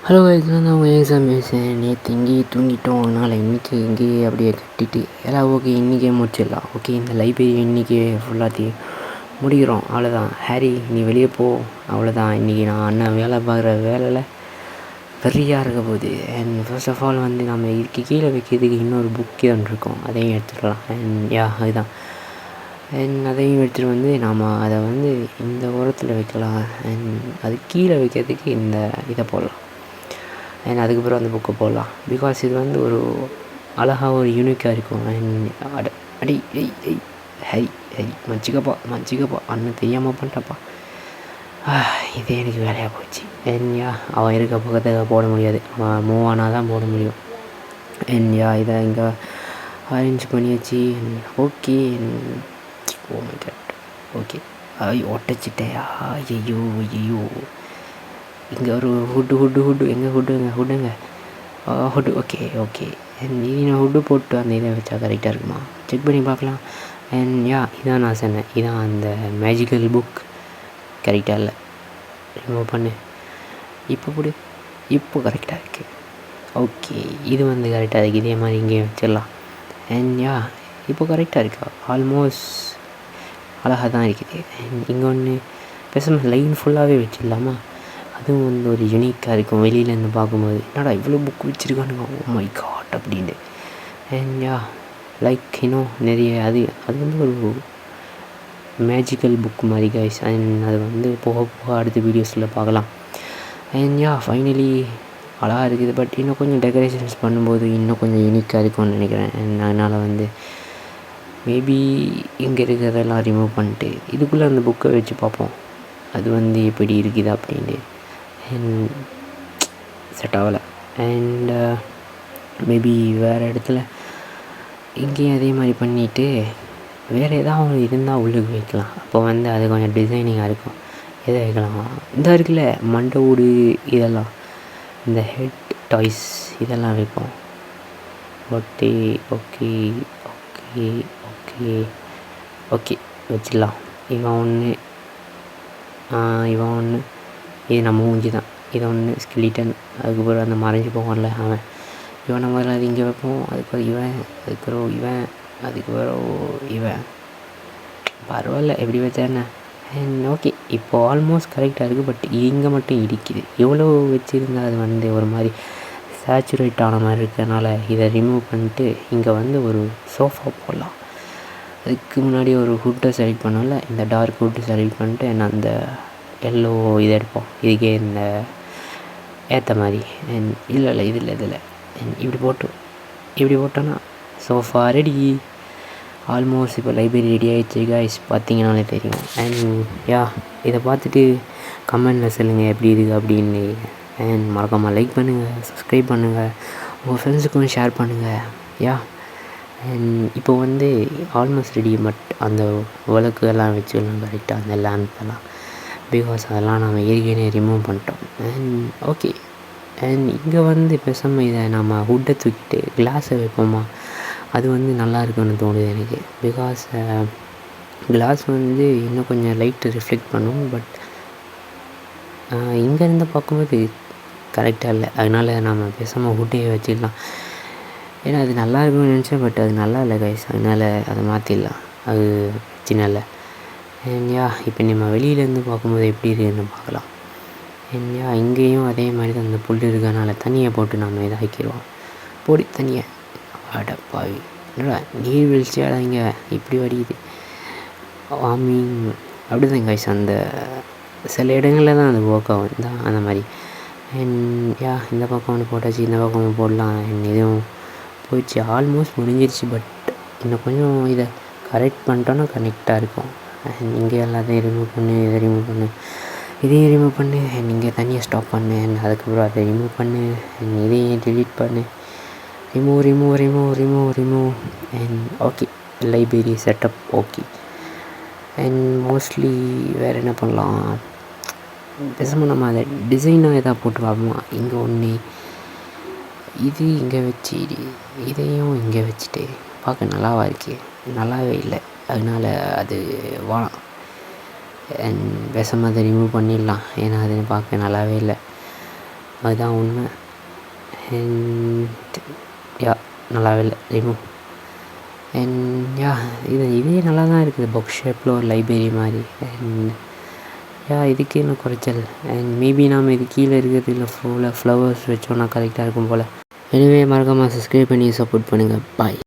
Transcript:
Hello guys, நான் தான் உங்கள் எக்ஸாம் பேசுகிறேன். நேற்று இங்கேயே தூங்கிட்டோம். அதனால் இன்றைக்கி இங்கேயே அப்படியே கட்டிட்டு எல்லாம் ஓகே, இன்றைக்கே முடிச்சிடலாம். ஓகே, இந்த லைப்ரரி இன்றைக்கி ஃபுல்லாத்தையும் முடிக்கிறோம். அவ்வளோதான். ஹாரி, நீ வெளியே போ. அவ்வளோதான். இன்றைக்கி நான் அண்ணன் வேலை பார்க்குற வேலையில் வெறியாக இருக்க போகுது. அண்ட் ஃபர்ஸ்ட் ஆஃப் ஆல் வந்து நம்ம இதுக்கு கீழே வைக்கிறதுக்கு இன்னொரு புக்கு தான் இருக்கும், அதையும் எடுத்துக்கலாம். அண்ட் அதுதான். அண்ட் அதையும் எடுத்துகிட்டு வந்து நாம் அதை வந்து இந்த உரத்தில் வைக்கலாம். அண்ட் அது கீழே வைக்கிறதுக்கு இந்த இதை போடலாம். அண்ட் அதுக்கப்புறம் அந்த புக்கை போடலாம். பிகாஸ் இது வந்து ஒரு அழகாக ஒரு யூனிக்காக இருக்கும். அண்ட் அடி ஹரி ஹரி மச்சிக்கப்பா அண்ணன் தெரியாமல் பண்ணிட்டப்பா. இதே எனக்கு வேலையாக போச்சு. அவன் இருக்க பக்கத்தை போட முடியாது, அவன் மூவ் ஆனால் தான் போட முடியும். இதை இங்கே அரேஞ்ச் பண்ணியாச்சு. Okay, oh my god. Okay, ஒட்டச்சிட்டையா? ஐயோ, இங்கே ஒரு ஹுட்டு எங்கே ஹுட்டுங்க ஹுட்டு. ஓகே. இது நான் ஹுட்டு போட்டு அந்த இதை வச்சா கரெக்டாக இருக்குமா? செக் பண்ணி பார்க்கலாம். இதான் நான் சொன்னேன், இதான் அந்த மேஜிக்கல் புக். கரெக்டாக இல்லை, ரிமூவ் பண்ணு. இப்போ கரெக்டாக இருக்குது. ஓகே, இது வந்து கரெக்டாக இருக்குது. இதே மாதிரி இங்கேயும் வச்சிடலாம். இப்போ கரெக்டாக இருக்கா? ஆல்மோஸ்ட் அழகாக தான் இருக்குது. இங்கே ஒன்று பேசாமல் லைன் ஃபுல்லாகவே வச்சிடலாமா? அதுவும் வந்து ஒரு யூனிக்காக இருக்கும். வெளியிலேருந்து பார்க்கும்போது என்னடா இவ்வளோ புக் வச்சுருக்கானுங்க, ஓ மை காட் அப்படின்னு. லைக் இன்னும் நிறைய அது வந்து ஒரு மேஜிக்கல் புக் மாதிரி கைஸ். அது வந்து போக அடுத்த வீடியோஸில் பார்க்கலாம். ஃபைனலி அழகாக இருக்குது. பட் இன்னும் கொஞ்சம் டெக்கரேஷன்ஸ் பண்ணும்போது இன்னும் கொஞ்சம் யூனிக்காக இருக்கும்னு நினைக்கிறேன். அதனால் வந்து மேபி இங்கே இருக்கிறதெல்லாம் ரிமூவ் பண்ணிட்டு இதுக்குள்ளே அந்த புக்கை வச்சு பார்ப்போம், அது வந்து எப்படி இருக்குது அப்படின்ட்டு. செட் ஆகலை. மேபி வேறு இடத்துல இங்கேயும் அதே மாதிரி பண்ணிவிட்டு வேறு எதாவது இருந்தால் உள்ளுக்கு வைக்கலாம். அப்போ வந்து அது கொஞ்சம் டிசைனிங்காக இருக்கும். எதை வைக்கலாம்? இந்த இருக்குல்ல மண்டை ஓடு, இதெல்லாம் இந்த ஹெட் டாய்ஸ் இதெல்லாம் வைப்போம். ஓகே வச்சிடலாம். இவன் ஒன்று இது நம்ம மூஞ்சி தான். இதை ஒன்று ஸ்கெலிட்டன். அதுக்கப்புறம் அந்த மறைஞ்சி போவான்ல அவன். இவனை முதல்ல அது இங்கே வைப்போம். அதுக்கப்புறம் இவன் பரவாயில்ல எப்படி வச்சேன்னு. ஓகே, இப்போது ஆல்மோஸ்ட் கரெக்டாக இருக்குது. பட் இங்கே மட்டும் இடிக்குது. எவ்வளோ வச்சுருந்தா அது வந்து ஒரு மாதிரி சேச்சுரேட் ஆன மாதிரி இருக்கிறதுனால இதை ரிமூவ் பண்ணிட்டு இங்கே வந்து ஒரு சோஃபா போடலாம். அதுக்கு முன்னாடி ஒரு ஹுட்டை செலக்ட் பண்ணோம்ல, இந்த டார்க் ஹுட்டு செலக்ட் பண்ணிட்டு அந்த எல்லோ இதை எடுப்போம். இதுக்கே இந்த ஏற்ற மாதிரி. இல்லை இதில் இப்படி போட்டோன்னா சோஃபா ரெடி. ஆல்மோஸ்ட் இப்போ லைப்ரரி ரெடி ஆகிடுச்சு கைஸ், பார்த்தீங்கனாலே தெரியும். இதை பார்த்துட்டு கமெண்டில் சொல்லுங்கள் எப்படி இருக்குது அப்படின்னு. மறக்காமல் லைக் பண்ணுங்கள், சப்ஸ்கிரைப் பண்ணுங்கள், உங்கள் ஃப்ரெண்ட்ஸுக்கும் ஷேர் பண்ணுங்கள். இப்போ வந்து ஆல்மோஸ்ட் ரெடி. பட் அந்த விளக்கு எல்லாம் வச்சுக்கலாம் கரெக்டாக, அந்த லேம்பெல்லாம். பிகாஸ் அதெல்லாம் நம்ம ஏற்கனவே ரிமூவ் பண்ணிட்டோம். ஓகே, இங்கே வந்து பேசாமல் இதை நம்ம ஹுட்டை தூக்கிட்டு கிளாஸை வைப்போமா? அது வந்து நல்லா இருக்குன்னு தோணுது எனக்கு. பிகாஸ் கிளாஸ் வந்து இன்னும் கொஞ்சம் லைட்டு ரிஃப்ளெக்ட் பண்ணும். பட் இங்கேருந்து பார்க்கும்போது கரெக்டாக இல்லை. அதனால் நம்ம பேசாமல் ஹுட்டையே வச்சிடலாம். ஏன்னா அது நல்லா இருக்குன்னு நினச்சேன். பட் அது நல்லா இல்லை கைஸ், அதனால் அதை மாற்றிடலாம். அது பிரச்சனை இல்லை. இப்போ நம்ம வெளியிலேருந்து பார்க்கும்போது எப்படி இருக்குதுன்னு பார்க்கலாம். இங்கேயும் அதே மாதிரி தான் அந்த புல் இருக்கிறதுனால தண்ணியை போட்டு நம்ம இதை ஆக்கிடுவோம். போடி தண்ணியை அடப்பாவி, என்னடா நீர் வீழ்ச்சியாடா இங்கே இப்படி வடிக்குது. வார்மிங் அப்படி தான் கைஸ். அந்த சில இடங்களில் தான் அது ஒர்க் ஆகும் தான் அந்த மாதிரி. இந்த பக்கம் ஒன்று போட்டாச்சு, இந்த பக்கம் ஒன்று போடலாம். இதுவும் போயிடுச்சு, ஆல்மோஸ்ட் முடிஞ்சிருச்சு. பட் இன்னும் கொஞ்சம் இதை கரெக்ட் பண்ணிட்டோன்னா கரெக்டாக இருக்கும். இங்கே எல்லாத்தையும் ரிமூவ் பண்ணு, இதை ரிமூவ் பண்ணு, இதையும் ரிமூவ் பண்ணு, இங்கே தண்ணியை ஸ்டாப் பண்ணு, அதுக்கப்புறம் அதை ரிமூவ் பண்ணு, இதையும் டிலீட் பண்ணு, remove. Okay, library setup okay. Mostly வேறு என்ன பண்ணலாம்? பேசாமல் நம்ம அதை டிசைனாக எதாவது போட்டு பார்ப்போமா? இங்கே ஒன்று, இது இங்கே வச்சு இதையும் இங்கே வச்சுட்டு பார்க்க நல்லாவா இருக்கு? நல்லாவே இல்லை. அதனால் அது வேணாம். பேசாமல் அதை ரிமூவ் பண்ணிடலாம். ஏன்னா அது பார்க்க நல்லாவே இல்லை. அதுதான் உண்மை. அண்ட் யா நல்லாவே இல்லை ரிமூவ். அண்ட் யா இதே நல்லா தான் இருக்குது, புக் ஷேப்பில் ஒரு லைப்ரரி மாதிரி. அண்ட் யா இதுக்கு என்ன குறைச்சல். அண்ட் மேபி நாம் இது கீழே இருக்கிறது இல்லை ஃபுல்லாக ஃப்ளவர்ஸ் வச்சோன்னா கரெக்டாக இருக்கும் போல். எனிவே மறக்காமல் சப்ஸ்கிரைப் பண்ணி சப்போர்ட் பண்ணுங்கள். பாய்.